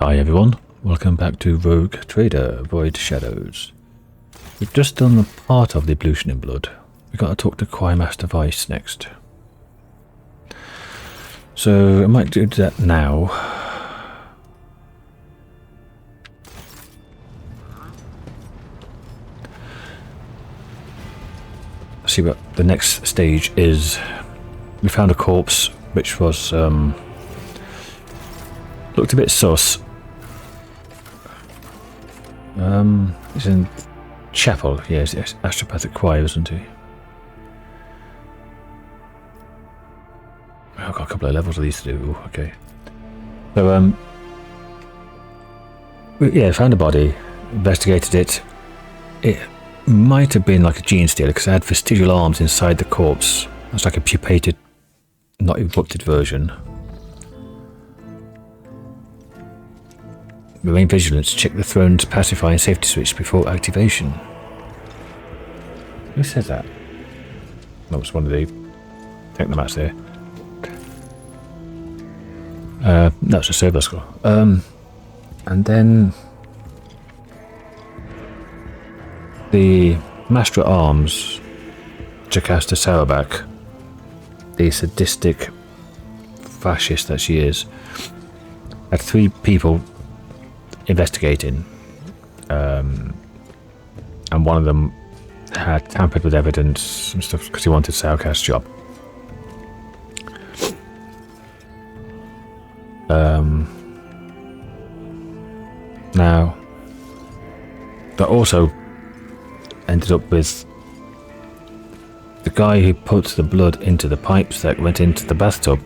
Hi everyone, welcome back to Rogue Trader, Void Shadows. We've just done the part of the ablution in blood. We've got to talk to Choirmaster Weisz next. So I might do that now. See what the next stage is. We found a corpse which was looked a bit sus. He's in chapel. Yes, yes, Astropathic Choir, isn't he? I've got a couple of levels of these to do. Ooh, okay. So yeah, found a body, investigated it. It might have been like a gene stealer because it had vestigial arms inside the corpse. It's like a pupated, not erupted version. Remain vigilant. Check the throne's pacifying safety switch before activation. Who says that? That was one of the technomats there. That's a server score. And then the Master at Arms, Jocasta Sauerback, the sadistic fascist that she is, had 3 people investigating, and one of them had tampered with evidence and stuff because he wanted Sauerback's job. Now, that also ended up with the guy who put the blood into the pipes that went into the bathtub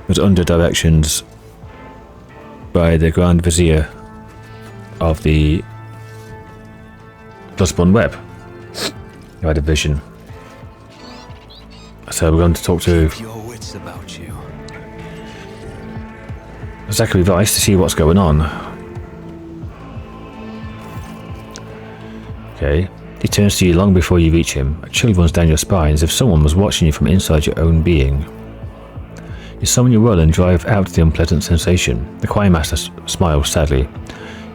was under directions by the Grand Vizier of the Bloodspun Web, who had a vision. So we're going to talk to Zacchary Weisz to see what's going on. Okay, he turns to you long before you reach him. A chill runs down your spine as if someone was watching you from inside your own being. You summon your will and drive out the unpleasant sensation. The Choirmaster smiles sadly.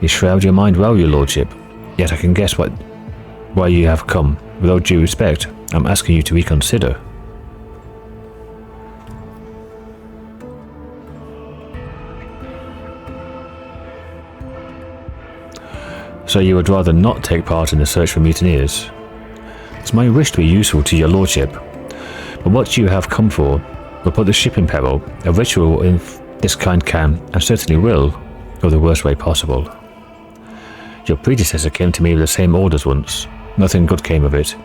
You shroud your mind well, your lordship. Yet I can guess why you have come. With all due respect, I'm asking you to reconsider. So you would rather not take part in the search for mutineers? It's my wish to be useful to your lordship, but what you have come for will put the ship in peril. A ritual of this kind can, and certainly will, go the worst way possible. Your predecessor came to me with the same orders once. Nothing good came of it.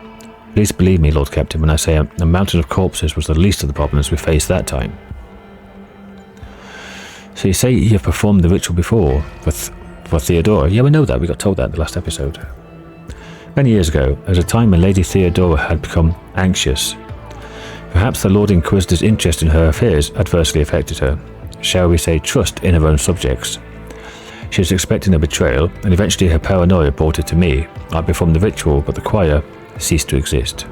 Please believe me, Lord Captain, when I say a mountain of corpses was the least of the problems we faced that time. So you say you have performed the ritual before, for Theodora? Yeah, we know that. We got told that in the last episode. Many years ago, there was a time when Lady Theodora had become anxious. Perhaps the Lord Inquisitor's interest in her affairs adversely affected her. Shall we say trust in her own subjects? She was expecting a betrayal, and eventually her paranoia brought it to me. I performed the ritual, but the choir ceased to exist.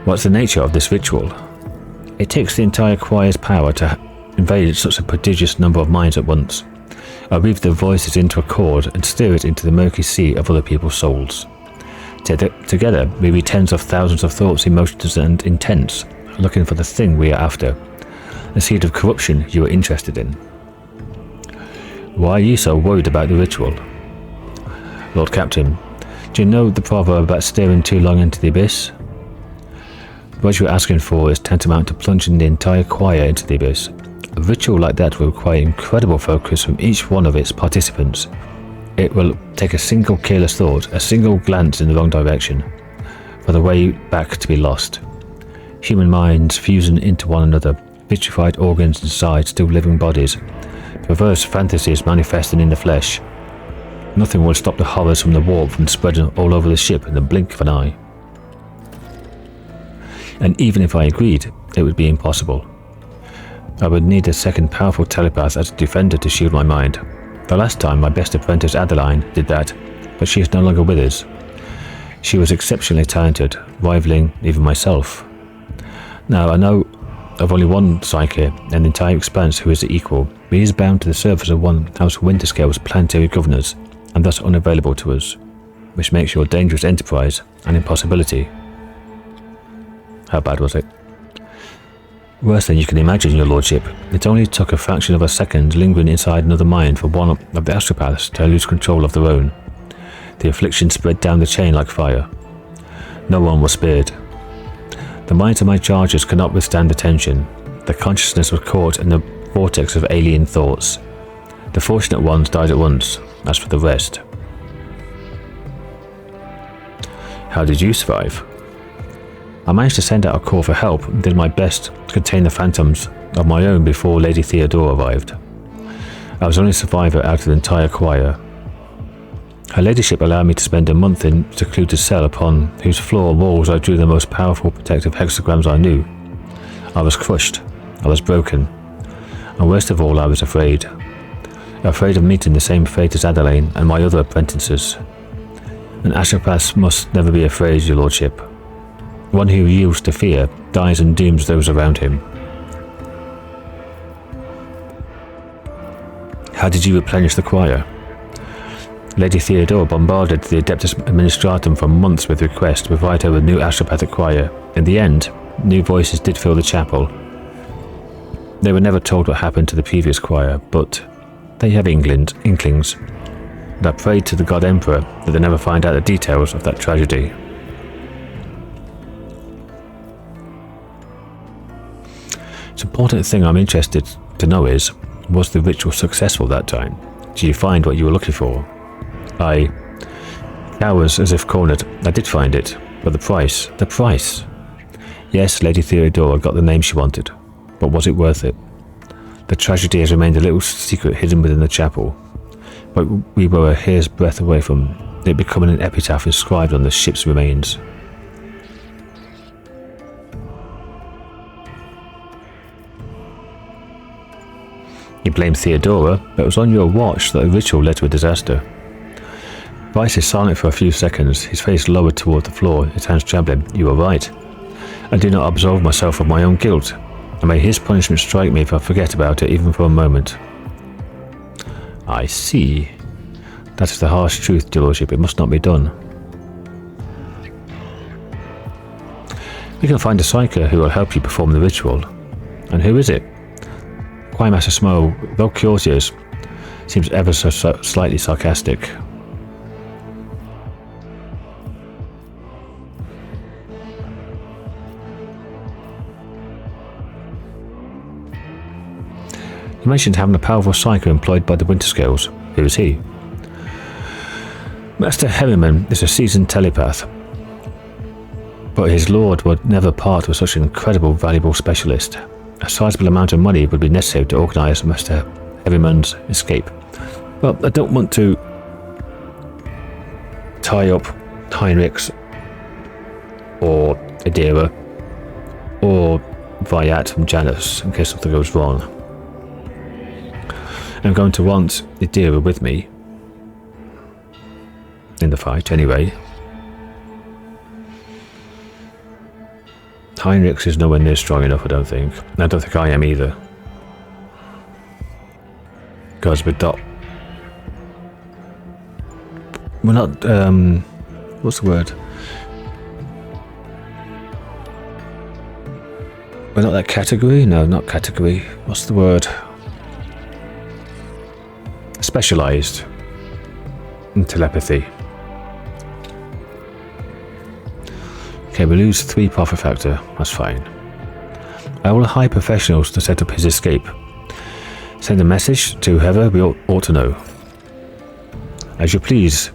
What's the nature of this ritual? It takes the entire choir's power to invade such a prodigious number of minds at once. I weave the voices into a chord and steer it into the murky sea of other people's souls. Together, we read tens of thousands of thoughts, emotions, and intents, looking for the thing we are after, the seed of corruption you are interested in. Why are you so worried about the ritual? Lord Captain, do you know the proverb about staring too long into the abyss? What you are asking for is tantamount to plunging the entire choir into the abyss. A ritual like that will require incredible focus from each one of its participants. It will take a single careless thought, a single glance in the wrong direction, for the way back to be lost. Human minds fusing into one another, vitrified organs inside still living bodies, perverse fantasies manifesting in the flesh. Nothing will stop the horrors from the warp from spreading all over the ship in the blink of an eye. And even if I agreed, it would be impossible. I would need a second powerful telepath as a defender to shield my mind. The last time my best apprentice Adeline did that, but she is no longer with us. She was exceptionally talented, rivaling even myself. Now, I know of only one Psyker and the entire Expanse who is the equal, but he is bound to the service of one House Winterscale's planetary governors, and thus unavailable to us, which makes your dangerous enterprise an impossibility. How bad was it? Worse than you can imagine, your lordship. It only took a fraction of a second lingering inside another mind for one of the astropaths to lose control of their own. The affliction spread down the chain like fire. No one was spared. The minds of my charges could not withstand the tension. Their consciousness was caught in the vortex of alien thoughts. The fortunate ones died at once. As for the rest... How did you survive? I managed to send out a call for help and did my best to contain the phantoms of my own before Lady Theodora arrived. I was the only survivor out of the entire choir. Her ladyship allowed me to spend a month in a secluded cell upon whose floor and walls I drew the most powerful protective hexagrams I knew. I was crushed, I was broken, and worst of all I was afraid. Afraid of meeting the same fate as Adelaine and my other apprentices. An astropath must never be afraid, your lordship. One who yields to fear dies and dooms those around him. How did you replenish the choir? Lady Theodora bombarded the Adeptus Administratum for months with requests to provide her with new Astropathic Choir. In the end, new voices did fill the chapel. They were never told what happened to the previous choir, but they have inklings. And I prayed to the God Emperor that they never find out the details of that tragedy. The important thing I'm interested to know is, was the ritual successful that time? Did you find what you were looking for? I cowers as if cornered. I did find it, but the price. Yes, Lady Theodora got the name she wanted, but was it worth it? The tragedy has remained a little secret hidden within the chapel, but we were a hair's breadth away from it becoming an epitaph inscribed on the ship's remains. You blame Theodora, but it was on your watch that the ritual led to a disaster. Weisz is silent for a few seconds, his face lowered toward the floor, his hands trembling. You are right. I do not absolve myself of my own guilt, and may his punishment strike me if I forget about it even for a moment. I see. That is the harsh truth, your lordship. It must not be done. We can find a Psyker who will help you perform the ritual. And who is it? Choirmaster Smo, though courteous, seems ever so slightly sarcastic. You mentioned having a powerful Psyker employed by the Winterscales. Who is he? Master Herriman is a seasoned telepath, but his lord would never part with such an incredible, valuable specialist. A sizable amount of money would be necessary to organise Master Herriman's escape. Well, I don't want to tie up Heinrichs or Adira or Vyat from Janus in case something goes wrong. I'm going to want Adira with me in the fight anyway. Heinrichs is nowhere near strong enough, I don't think. I don't think I am either. Because we're not, what's the word? We're not that category? No, not category. What's the word? Specialised in telepathy. Okay, we lose 3 profit factor. That's fine. I will hire professionals to set up his escape. Send a message to whoever we ought to know. As you please.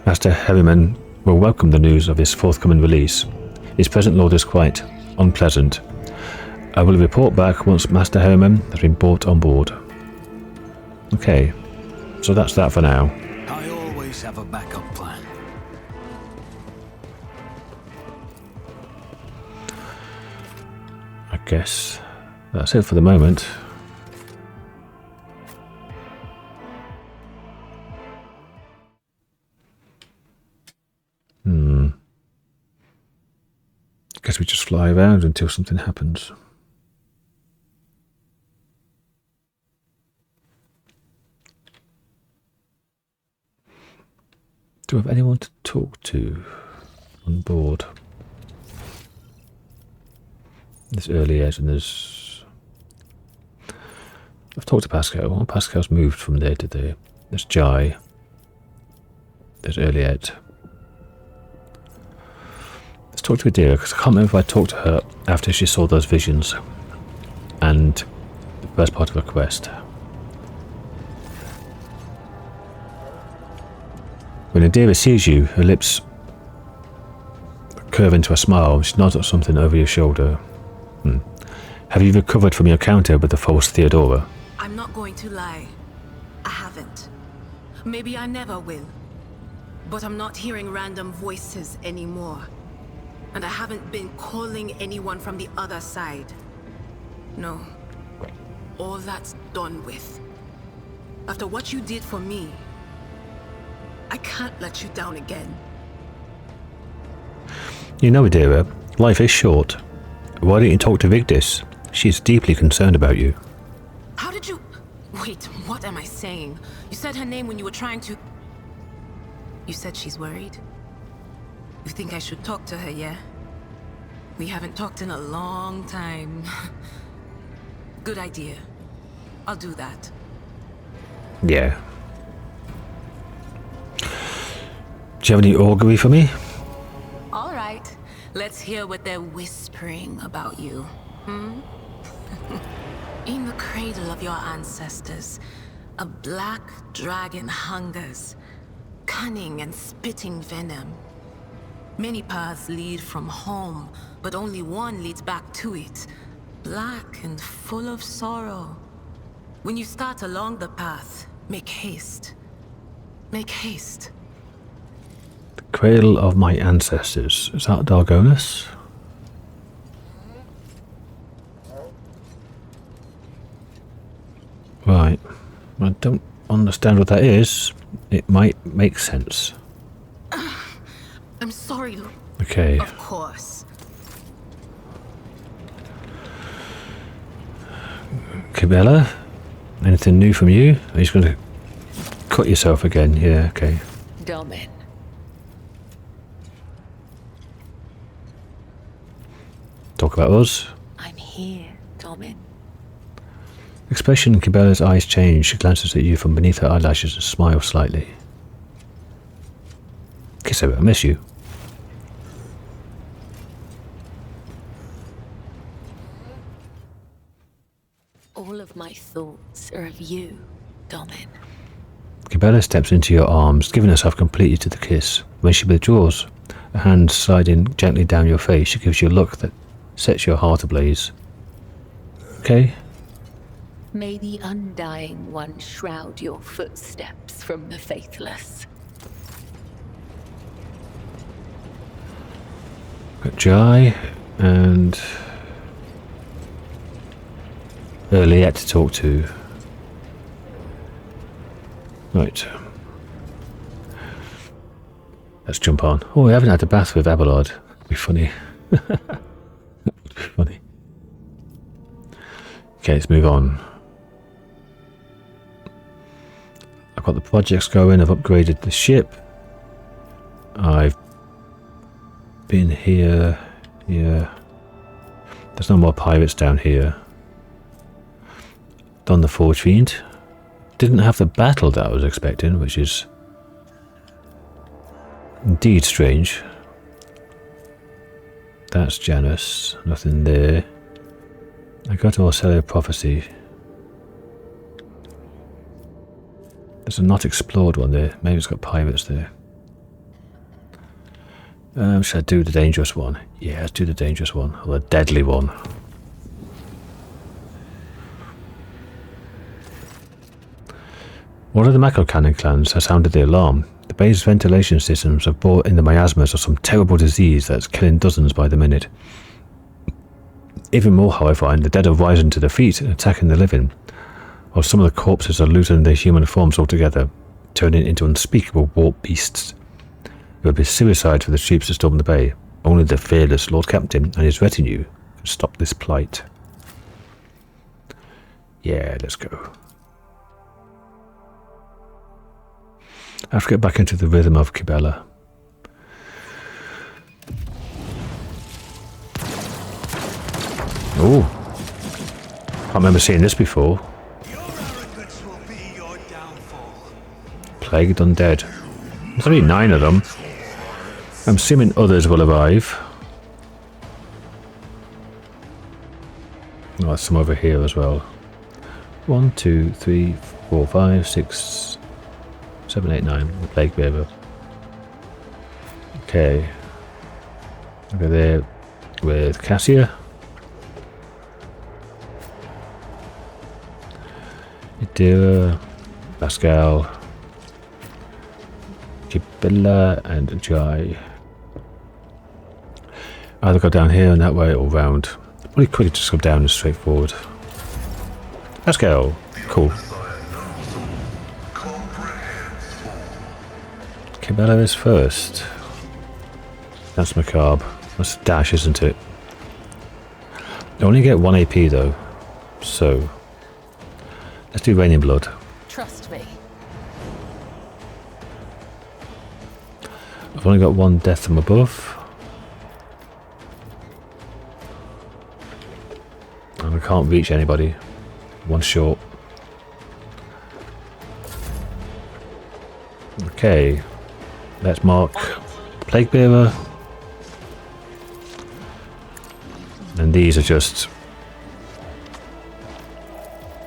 Master Herriman will welcome the news of his forthcoming release. His present lord is quite unpleasant. I will report back once Master Herriman has been brought on board. Okay, so that's that for now. I always have a backup plan. I guess that's it for the moment. Guess we just fly around until something happens. Do I have anyone to talk to on board? There's Earliet and there's... I've talked to Pascal. Well, Pascal's moved from there to there. There's Jai. There's Earliet. Let's talk to Adira, because I can't remember if I talked to her after she saw those visions and the first part of her quest. When Adira sees you, her lips curve into a smile. She nods at something over your shoulder. Have you recovered from your encounter with the false Theodora? I'm not going to lie. I haven't. Maybe I never will. But I'm not hearing random voices anymore. And I haven't been calling anyone from the other side. No. All that's done with. After what you did for me, I can't let you down again. You know, Adira, life is short. Why don't you talk to Vigdis? She's deeply concerned about you. How did you... Wait, what am I saying? You said her name when you were trying to... You said she's worried? You think I should talk to her, yeah? We haven't talked in a long time. Good idea. I'll do that. Yeah. Do you have any augury for me? All right. Let's hear what they're whispering about you. In the cradle of your ancestors, a black dragon hungers, cunning and spitting venom. Many paths lead from home, but only one leads back to it, black and full of sorrow. When you start along the path, make haste. Make haste. The cradle of my ancestors. Is that Dargonus? Right. I don't understand what that is. It might make sense. I'm sorry. Okay. Of course. Cabela? Anything new from you? Are you just going to cut yourself again? Yeah, okay. Domin. Talk about us. I'm here, Domin. Expression in Cabela's eyes change. She glances at you from beneath her eyelashes and smiles slightly. Kiss her, I miss you. All of my thoughts are of you, Domin. Cabela steps into your arms, giving herself completely to the kiss. When she withdraws, her hand sliding gently down your face, she gives you a look that sets your heart ablaze. Okay? May the Undying One shroud your footsteps from the faithless. Got Jai and Earliet to talk to. Right. Let's jump on. Oh, we haven't had a bath with Abelard. It'd be funny. It'd be funny. Okay, let's move on. I've got the projects going. I've upgraded the ship. I've been here. There's no more pirates down here. Done the Forge Fiend. Didn't have the battle that I was expecting, which is indeed strange. That's Janus. Nothing there. I got to Orsellio Prophecy. There's a not explored one there. Maybe it's got pirates there. Should I do the dangerous one? Yeah, let's do the dangerous one. Or the deadly one. One of the Mako Cannon clans has sounded the alarm. The base ventilation systems have brought in the miasmas of some terrible disease that's killing dozens by the minute. Even more horrifying, the dead are rising to their feet and attacking the living, while some of the corpses are losing their human forms altogether, turning into unspeakable warp beasts. It would be suicide for the troops to storm the bay. Only the fearless Lord Captain and his retinue can stop this plight. Yeah, let's go. I have to get back into the rhythm of Kibella. Oh, can't remember seeing this before. Your arrogance will be your downfall. Plagued undead. There's only 9 of them. I'm assuming others will arrive. Oh, there's some over here as well. 1, 2, 3, 4, 5, 6, 7, 8, 9. The plague bearer. Okay. Over there with Cassia. Idira, Pascal, Kibella, and Ajay. Either go down here and that way or round. Probably quickly just go down and straight forward. Pascal, cool. Kibella is first. That's macabre. That's a dash, isn't it? I only get 1 AP though, so let's do Rain in Blood. Trust me. I've only got 1 death from above. And I can't reach anybody. 1 short. Okay. Let's mark Plague Bearer. And these are just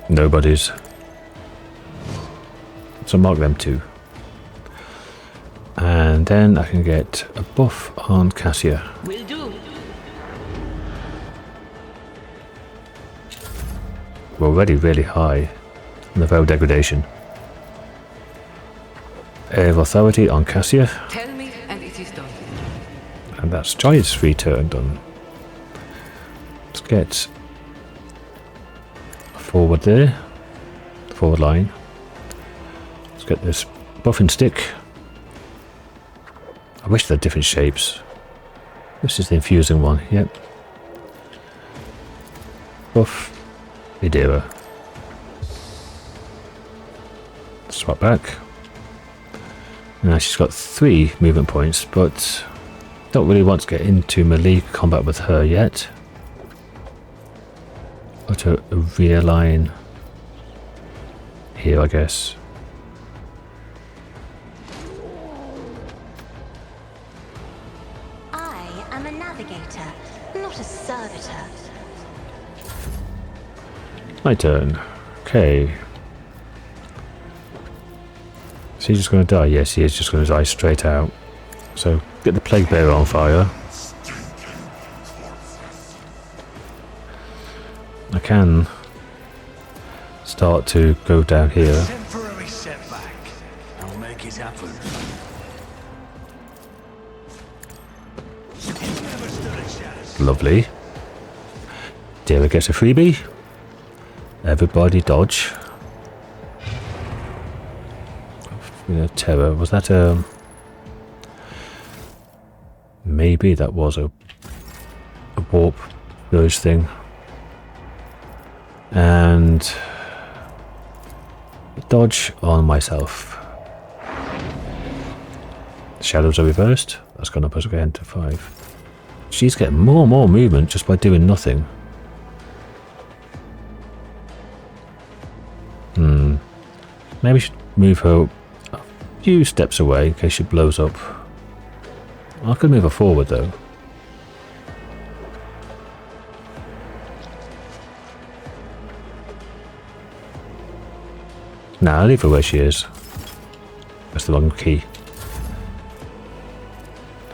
nobodies. So mark them too. And then I can get a buff on Cassia. Will do. We're already really high on the vow degradation. Air of Authority on Cassia. Tell me and it is done. And that's Giant's free turn done. Let's get forward there. Forward line. Let's get this buffing stick. I wish they're different shapes. This is the infusing one, yep. Buff. Idira. Swap back. Now she's got 3 movement points, but don't really want to get into melee combat with her yet. Or to realign here, I guess. I am a navigator, not a servitor. My turn. Okay. Is he just going to die? Yes, he is just going to die straight out. So, get the Plague Bearer on fire. I can start to go down here. Temporary setback. I'll make it happen. You never stood a chance. Lovely. Dara gets a freebie. Everybody dodge. Terror. Was that a... Maybe that was a warp urge thing. And dodge on myself. Shadows are reversed. That's gone up as again to 5. She's getting more and more movement just by doing nothing. Maybe we should move her a few steps away in case she blows up. I could move her forward though. Nah, I'll leave her where she is. That's the wrong key.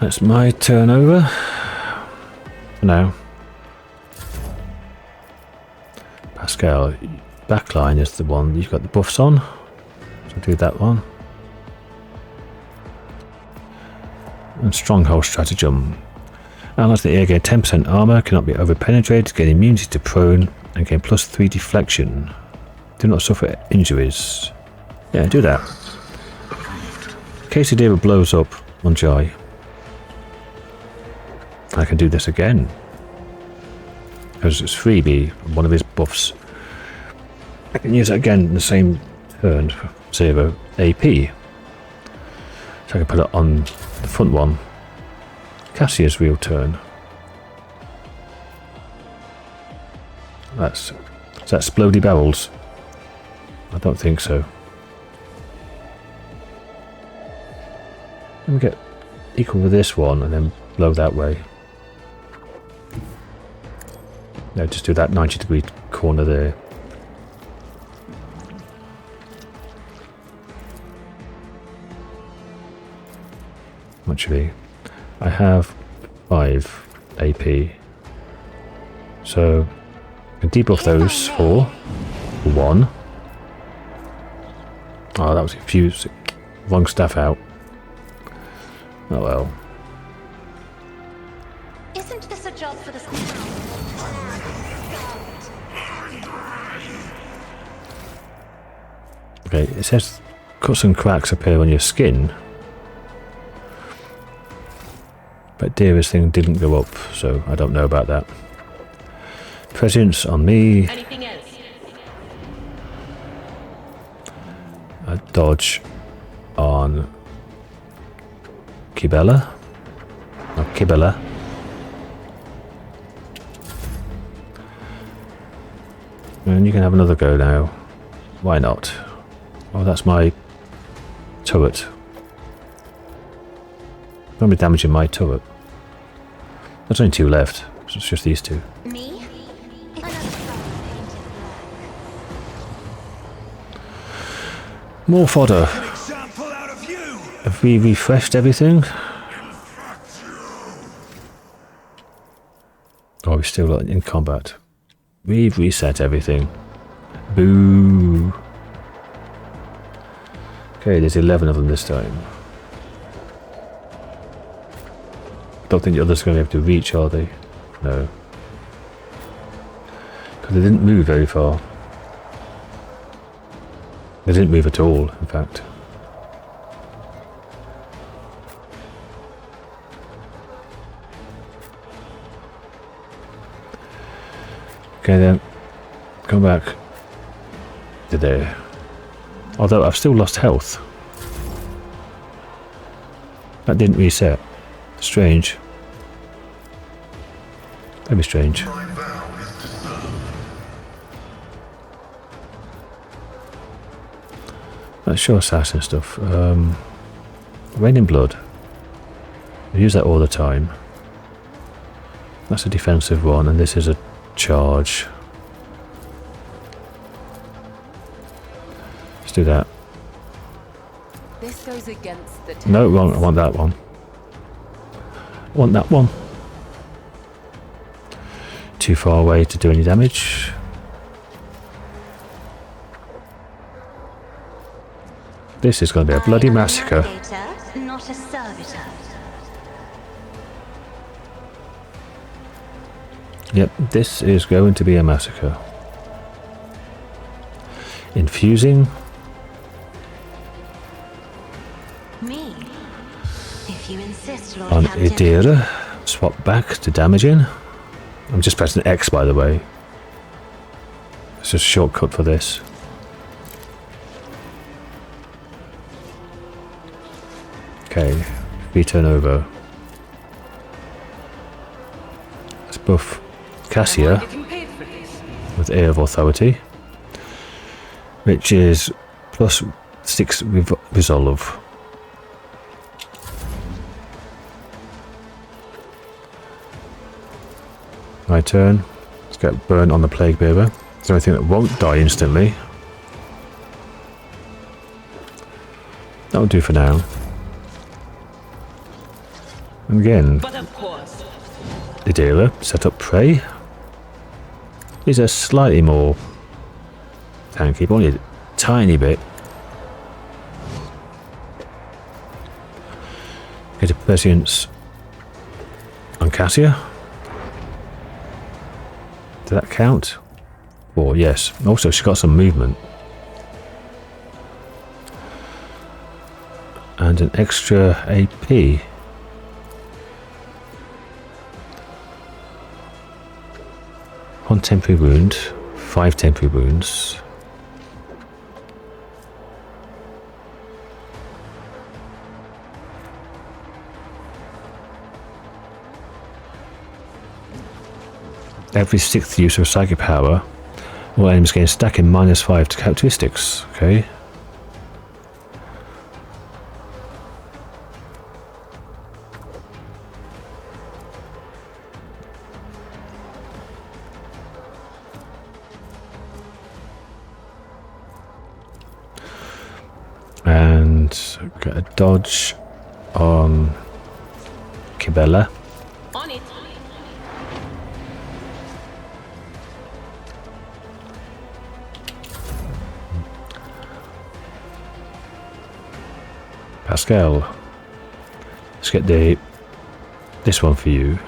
That's my turn over. For now. Pascal, backline is the one you've got the buffs on. So do that one. And Stronghold Stratagem. Allies that gain 10% armor, cannot be overpenetrated, gain immunity to prone, and gain +3 deflection. Do not suffer injuries. Yeah, do that. In case Idira blows up on Jai, I can do this again. Because it's freebie, one of his buffs. I can use it again in the same turn for 0 AP. So I can put it on the front one. Cassia's real turn. Is that Splody Barrels? I don't think so. Let me get equal with this one and then blow that way. No, just do that 90-degree corner there. Actually, I have 5 AP. So I can debuff those for 1. Oh, that was confused. Wrong stuff out. Oh well. Isn't this a job for the Okay, it says cuts and cracks appear on your skin. But Dearest thing didn't go up, so I don't know about that. Presence on me. Anything else? A dodge on Kibella. Or Kibella. And you can have another go now. Why not? Oh, that's my turret. I'm damaging my turret. There's only 2 left, so it's just these 2. Me? More fodder. Example out of you. Have we refreshed everything? Oh, we're still in combat. We've reset everything. Boo. Okay, there's 11 of them this time. Don't think the others are going to be able to reach, are they? No. Because they didn't move very far. They didn't move at all, in fact. Okay then, come back to there. Although I've still lost health. That didn't reset. Strange. Very strange. Let's show assassin stuff. Rain in Blood. I use that all the time. That's a defensive one, and this is a charge. Let's do that. This goes against the No, wrong. I want that one. I want that one. Too far away to do any damage. This is going to be a bloody massacre. Not a servitor. Yep, this is going to be a massacre. Infusing. Me? If you insist, Lord On Captain. Idira. Swap back to damaging. I'm just pressing X, by the way. It's just a shortcut for this. Okay, return over. Let's buff Cassia with Air of Authority, which is plus 6 resolve. My turn. Let's get burnt on the Plague Bearer. It's the only thing that won't die instantly. That'll do for now. And again, the dealer set up prey. These are slightly more tanky, but only a tiny bit. Get a prescience on Cassia. Did that count? 4, yes. Also, she got some movement. And an extra AP. One temporary wound, 5 temporary wounds. Every 6th use of psychic power, all enemies gain stacking -5 to characteristics. Okay. And get a dodge on Kibella. On it. Pascal. Let's get this one for you.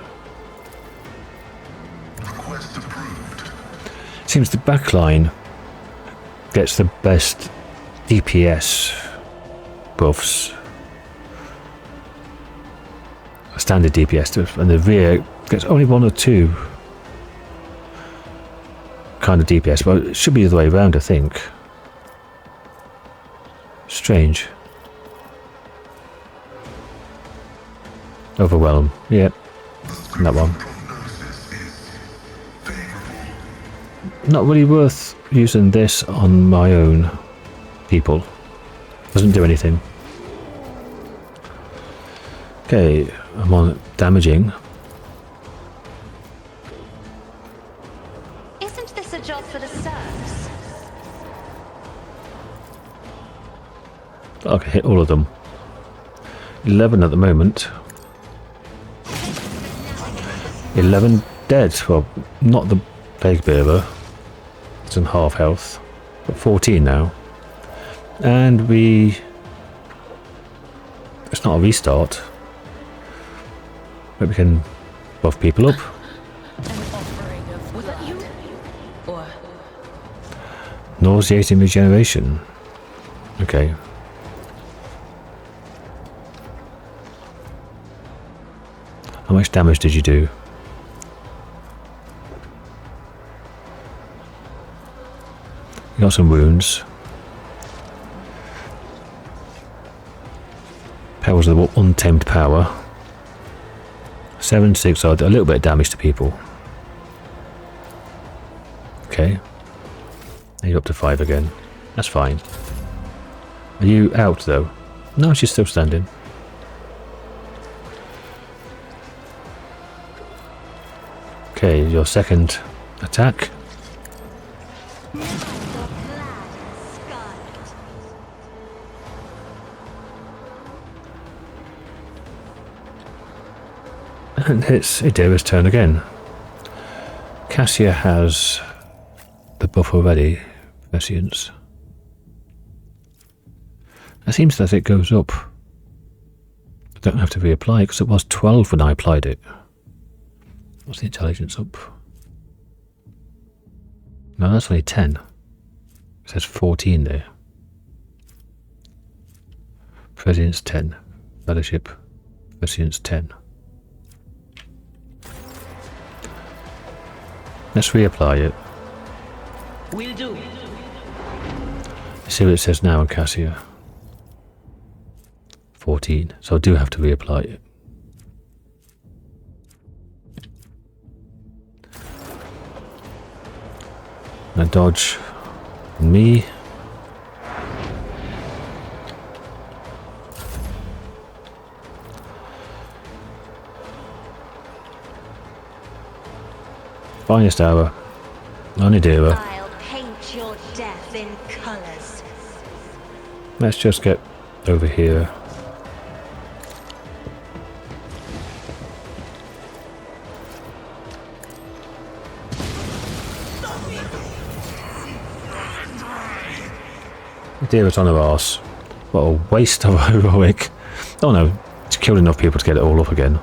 Seems the backline gets the best DPS buffs, standard DPS stuff, and the rear gets only 1 or 2 kind of DPS, but it should be the other way around, I think. Strange. Overwhelm, yep, that one. Not really worth using this on my own people. Doesn't do anything. Okay, I'm on damaging. Isn't this a job for the serfs? I can hit all of them. 11 at the moment. 11 dead. Well, not the big bearer. It's in half health. But 14 now. And it's not a restart. But we can buff people up. Was that you? Or Nauseating regeneration. Okay. How much damage did you do? You got some wounds. Powers of the untamed power. 7, 6, a little bit of damage to people. Okay. Now you're up to 5 again. That's fine. Are you out though? No, she's still standing. Okay, your second attack. And it's Idira's turn again. Cassia has the buff already, Prescience. It seems that it goes up. I don't have to reapply because it was 12 when I applied it. What's the intelligence up? No, that's only 10. It says 14 there. Prescience 10. Fellowship. Prescience 10. Let's reapply it. will do. See what it says now on Cassia. 14. So I do have to reapply it. Now dodge on me. Finest hour. Onidira. I'll paint your death in colors. Let's just get over here. Idira's on her arse. What a waste of heroic. Oh no, it's killed enough people to get it all up again.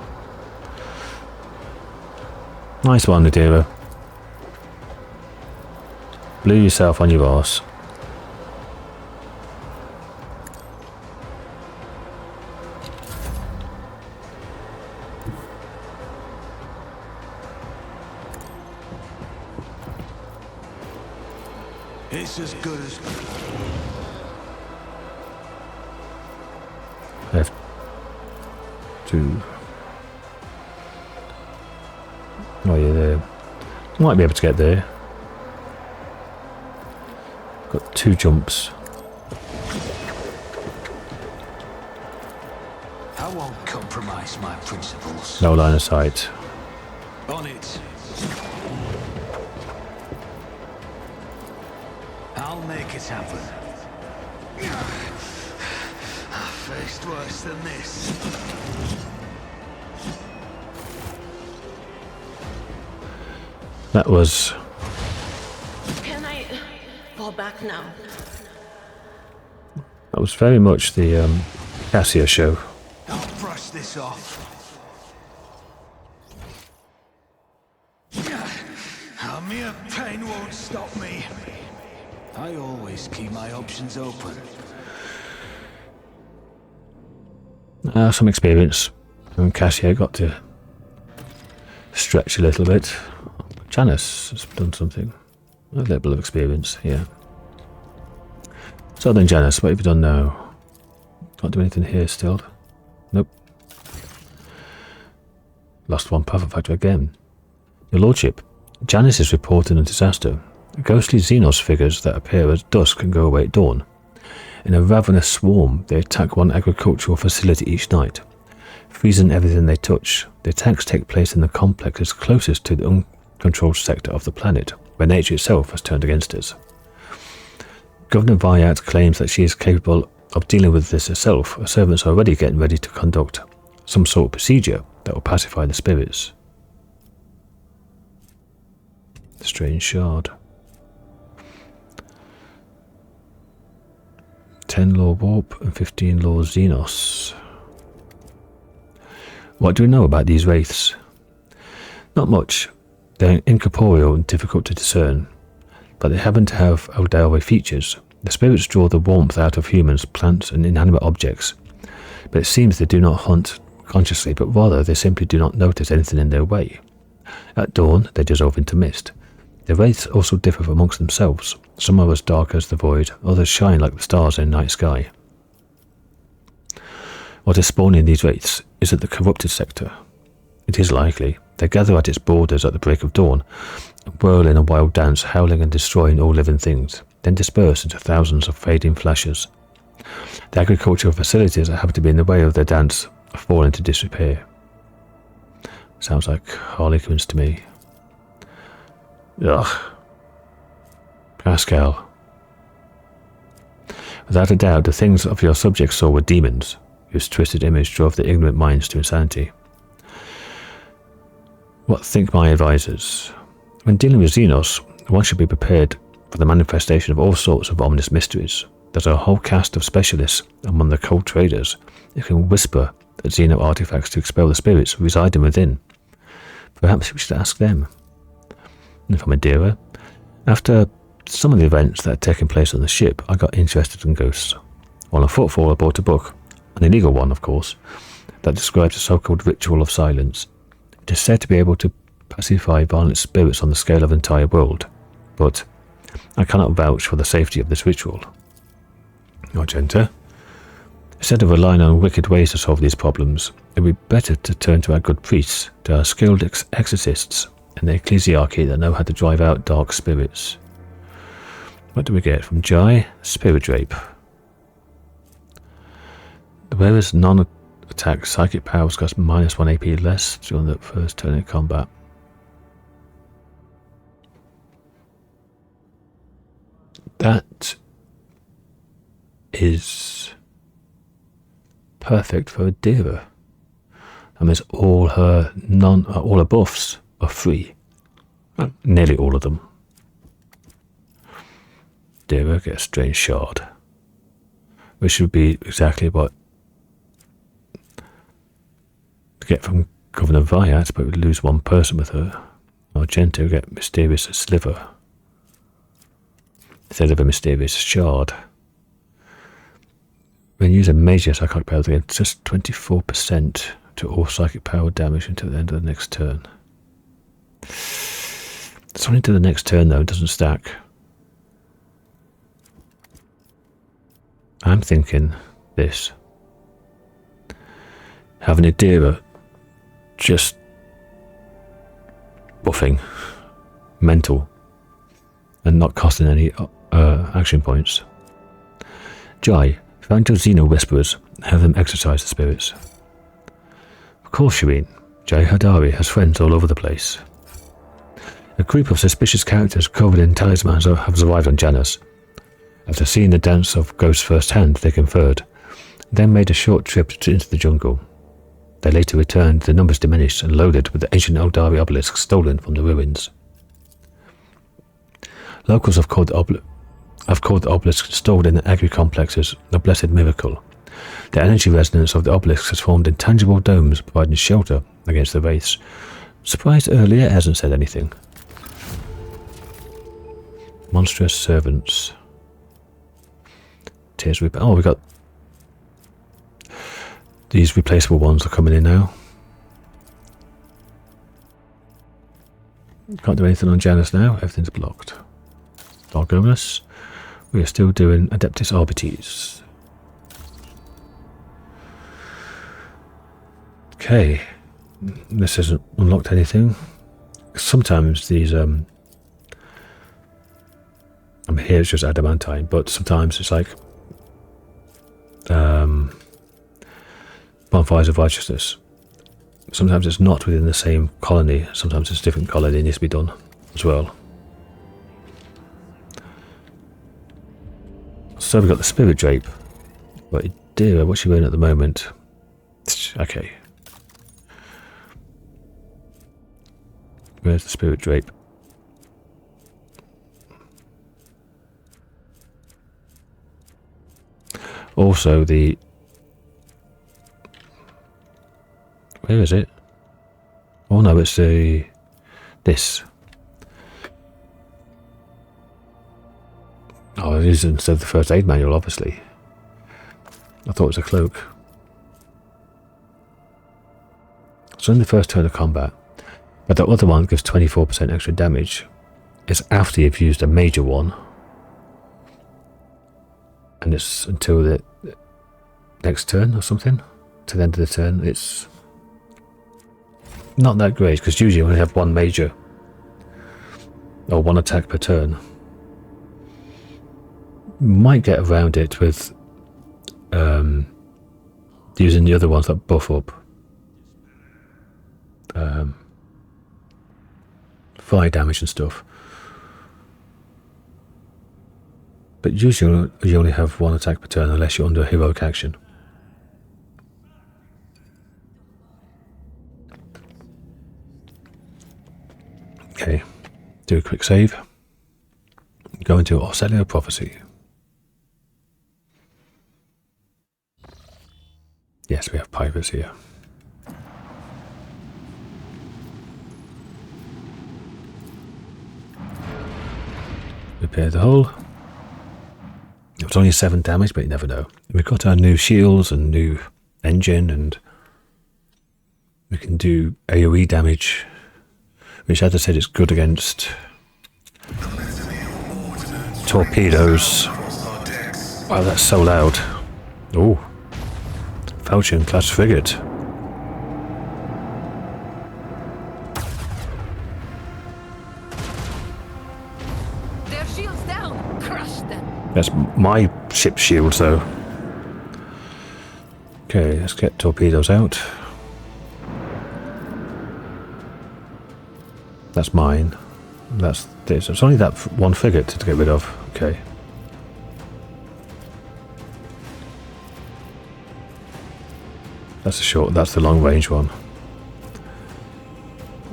Nice one, Idira. Blew yourself on your arse. It's as good as... Left. 2. Oh, yeah, there. Might be able to get there. Got 2 jumps. I won't compromise my principles. No line of sight. On it. I'll make it happen. I faced worse than this. That was... Can I fall back now? That was very much the Cassia show. I'll brush this off. A mere pain won't stop me. I always keep my options open. Some experience. And Cassia got to stretch a little bit. Janus has done something. A little bit of experience, yeah. So then, Janus, what have you done now? Can't do anything here still. Nope. Lost 1 power factor again. Your Lordship, Janus is reporting a disaster. Ghostly Xenos figures that appear at dusk and go away at dawn. In a ravenous swarm, they attack one agricultural facility each night, freezing everything they touch. The attacks take place in the complexes closest to the uncontrolled sector of the planet, where nature itself has turned against us. Governor Vyat claims that she is capable of dealing with this herself. Her servants are already getting ready to conduct some sort of procedure that will pacify the spirits. Strange shard. 10 lore warp and 15 lore Xenos. What do we know about these wraiths? Not much. They're incorporeal and difficult to discern, but they happen to have Elderway features. The spirits draw the warmth out of humans, plants and inanimate objects, but it seems they do not hunt consciously, but rather they simply do not notice anything in their way. At dawn, they dissolve into mist. The wraiths also differ amongst themselves. Some are as dark as the void, others shine like the stars in the night sky. What is spawning these wraiths is at the corrupted sector. It is likely. They gather at its borders at the break of dawn, and whirl in a wild dance, howling and destroying all living things, then disperse into thousands of fading flashes. The agricultural facilities that happen to be in the way of their dance fall into disrepair. Sounds like Harlequins to me. Ugh. Pascal. Without a doubt, the things of your subjects saw were demons, whose twisted image drove the ignorant minds to insanity. What think my advisors? When dealing with Xenos, one should be prepared for the manifestation of all sorts of ominous mysteries. There's a whole cast of specialists among the cold traders who can whisper at Xeno artifacts to expel the spirits residing within. Perhaps we should ask them. And from Madeira, after some of the events that had taken place on the ship, I got interested in ghosts. On a footfall, I bought a book, an illegal one, of course, that describes a so-called ritual of silence. It is said to be able to pacify violent spirits on the scale of the entire world, but I cannot vouch for the safety of this ritual. Argenta, instead of relying on wicked ways to solve these problems, it would be better to turn to our good priests, to our skilled exorcists, and the ecclesiarchy that know how to drive out dark spirits. What do we get from Jai? Spirit Drape. The wearer's non-attack psychic powers cost -1 AP less during the first turn in combat. That is perfect for Adira. That means all her buffs are free. Nearly all of them. Adira gets a strange shard, which would be exactly what to get from Governor Vyat, but we'd lose one person with her. Argento would get mysterious sliver instead of a mysterious shard. When using major psychic power, they get just 24% to all psychic power damage until the end of the next turn. It's only to the next turn though, it doesn't stack. I'm thinking this. Having Adira just buffing mental and not costing any action points. Jai, find your Xeno Whisperers, have them exercise the spirits. Of course, Shireen. Jai Hadari has friends all over the place. A group of suspicious characters covered in talismans have arrived on Janus. After seeing the dance of ghosts firsthand, they conferred, then made a short trip into the jungle. They later returned, the numbers diminished and loaded with the ancient Eldari obelisks stolen from the ruins. Locals have called the obelisks stored in the agri complexes a blessed miracle. The energy resonance of the obelisks has formed intangible domes providing shelter against the wraiths. Surprised earlier it hasn't said anything. Monstrous servants. Tears we got these replaceable ones are coming in now. Can't do anything on Janus now, everything's blocked. Koronus. We are still doing Adeptus Arbites. Okay. This hasn't unlocked anything. Sometimes these I mean, here it's just adamantine, but sometimes it's like bonfires of righteousness. Sometimes it's not within the same colony, sometimes it's a different colony that needs to be done as well. So we've got the spirit drape. But dear, what's she wearing at the moment? Okay. Where's the spirit drape? Also the... Where is it? Oh no, it's the... This. Oh, it is instead of the first aid manual, obviously. I thought it was a cloak. So in the first turn of combat, but the other one gives 24% extra damage. It's after you've used a major one. And it's until the next turn or something. To the end of the turn. It's not that great, because usually you only have one major. Or one attack per turn. Might get around it with using the other ones that buff up fire damage and stuff, but usually you only have one attack per turn unless you're under heroic action. Okay, do a quick save, go into Orsellio Prophecy. Yes, we have Pyros here. Repair the hull. It was only 7 damage, but you never know. We've got our new shields and new engine, and we can do AoE damage, which, as I said, is good against torpedoes. Wow, that's so loud. Oh. Falchion class frigate. Their shields down. Crush them. That's my ship's shield, though. Okay, let's get torpedoes out. That's mine. That's this. It's only that one frigate to get rid of. Okay. That's the short, that's the long range one.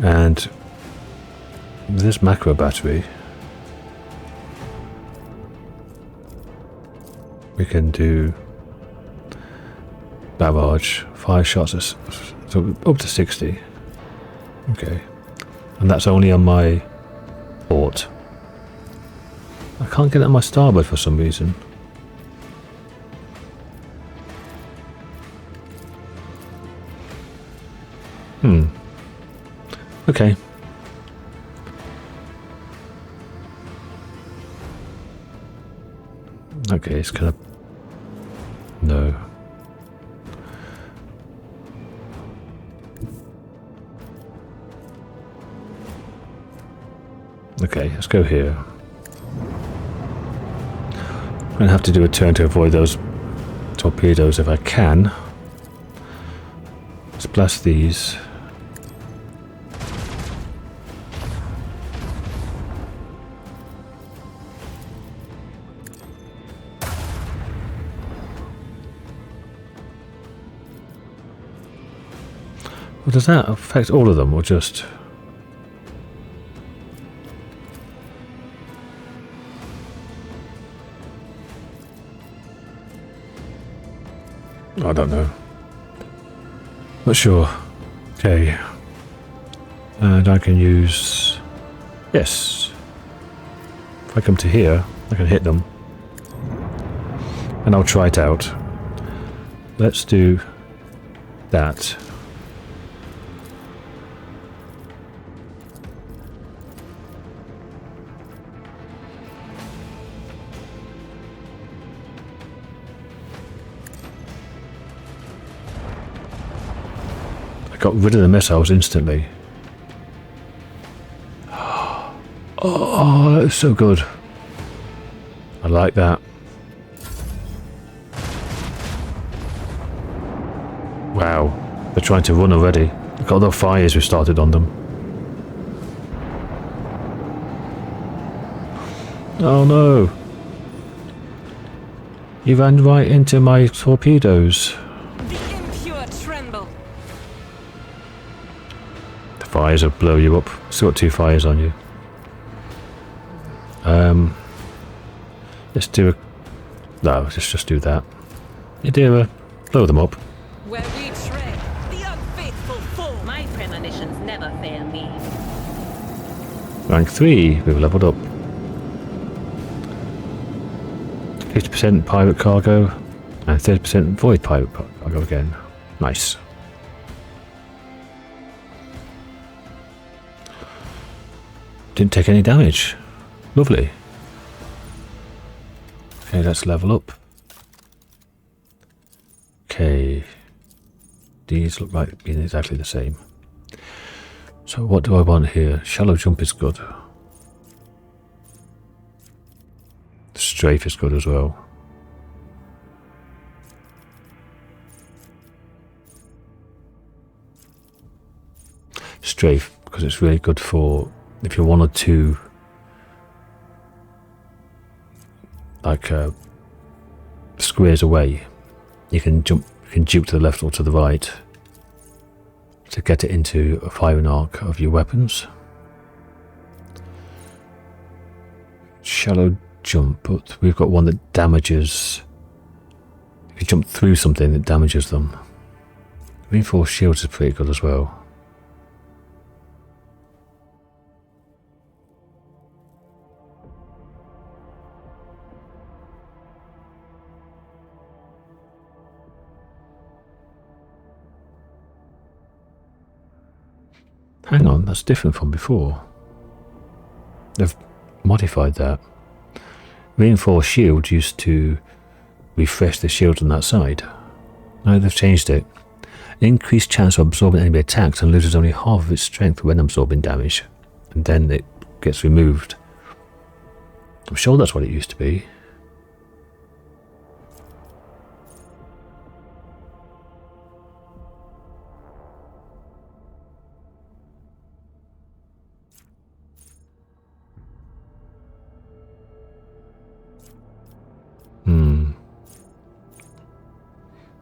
And this macro battery, we can do barrage, 5 shots, so up to 60. Okay. And that's only on my port. I can't get it on my starboard for some reason. Okay. Okay, it's kind of... No. Okay, let's go here. I'm going to have to do a turn to avoid those torpedoes if I can. Let's blast these. Well, does that affect all of them or just... I don't know. Not sure. Okay. And I can use... Yes. If I come to here, I can hit them. And I'll try it out. Let's do that. Got rid of the missiles instantly. Oh, that is so good. I like that. Wow, they're trying to run already. Look at all the fires we started on them. Oh no. You ran right into my torpedoes. Fires will blow you up. Still got 2 fires on you. Let's do a... No, let's just do that. Idea, blow them up. Where we tread, the unfaithful foe. My premonitions never fail me. Rank 3, we've leveled up. 50% pirate cargo and 30% void pirate cargo again. Nice. Didn't take any damage. Lovely. Okay, let's level up. Okay. These look like being exactly the same. So what do I want here? Shallow jump is good. Strafe is good as well. Strafe, because it's really good for if you're 1 or 2 like squares away, you can jump, you can juke to the left or to the right to get it into a firing arc of your weapons. Shallow jump, but we've got one that damages. If you jump through something, it damages them. Reinforced shields is pretty good as well. Hang on, that's different from before. They've modified that. Reinforced shield used to refresh the shield on that side. Now they've changed it. Increased chance of absorbing enemy attacks and loses only half of its strength when absorbing damage. And then it gets removed. I'm sure that's what it used to be.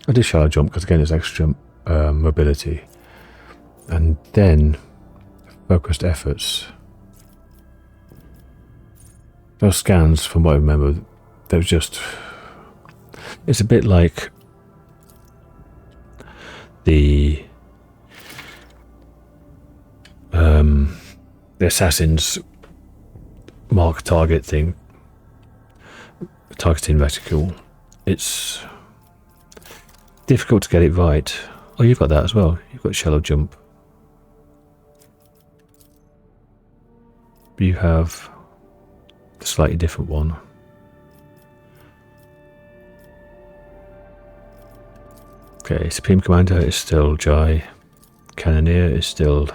I did shallow jump because again it's extra mobility, and then focused efforts. Those scans, from what I remember, they were just, it's a bit like the assassin's mark target thing, targeting reticle. It's difficult to get it right. Oh, you've got that as well. You've got shallow jump. You have a slightly different one. Okay, Supreme Commander is still Jai. Cannoneer is still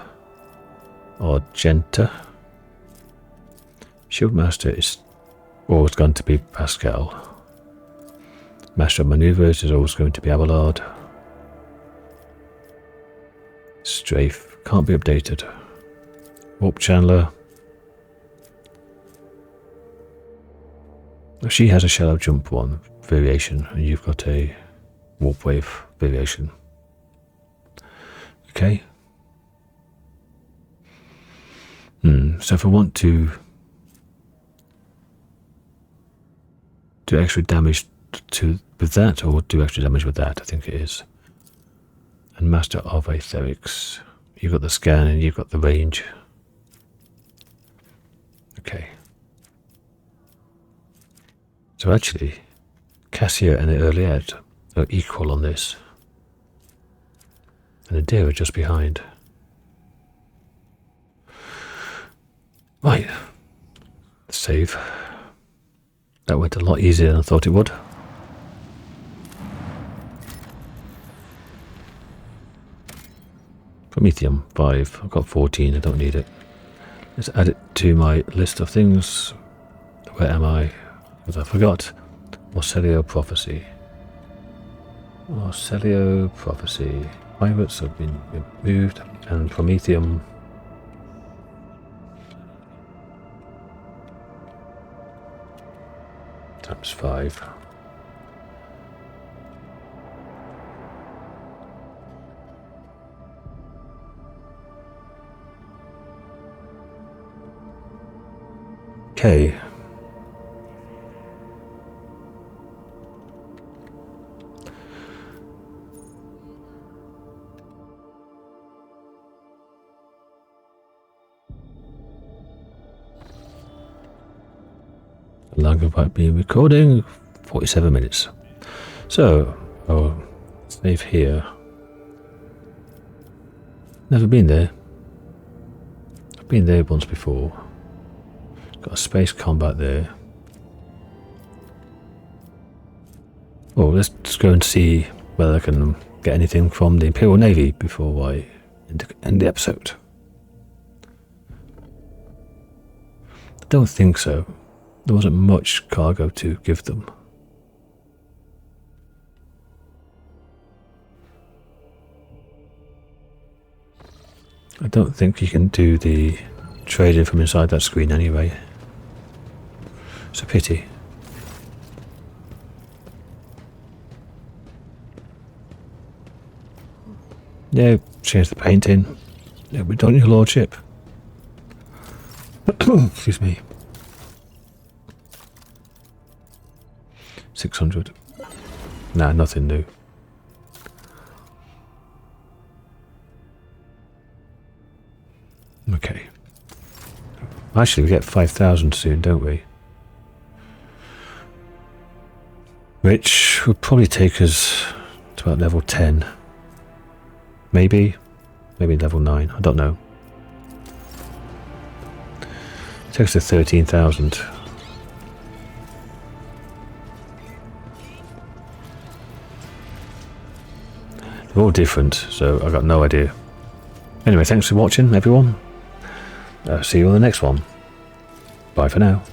Argenta. Shieldmaster is always going to be Pascal. Master of Maneuvers is always going to be Abelard. Strafe can't be updated. Warp Chandler. She has a shallow jump one variation, and you've got a warp wave variation. Okay. So if I want to do extra damage with that, or do extra damage with that, I think it is. And Master of Aetherics. You've got the scan and you've got the range. Okay. So actually, Cassia and the Earliette are equal on this. And Adira just behind. Right. Save. That went a lot easier than I thought it would. Promethium 5. I've got 14, I don't need it. Let's add it to my list of things. Where am I? Because I forgot. Orsellio Prophecy. Orsellio Prophecy. Pirates have been removed. And Promethium. Times 5. Okay. How long have I been recording? 47 minutes. So, I'll save here. Never been there. I've been there once before. Got a space combat there. Well, let's just go and see whether I can get anything from the Imperial Navy before I end the episode. I don't think so. There wasn't much cargo to give them. I don't think you can do the trading from inside that screen anyway. It's a pity. Yeah, change the painting. Yeah, we don't need your lordship. Excuse me. 600. Nah, nothing new. Okay. Actually, we get 5,000 soon, don't we? Which would probably take us to about level 10. Maybe level 9, I don't know. It takes us to 13,000. They're all different, so I got no idea. Anyway, thanks for watching, everyone. See you on the next one. Bye for now.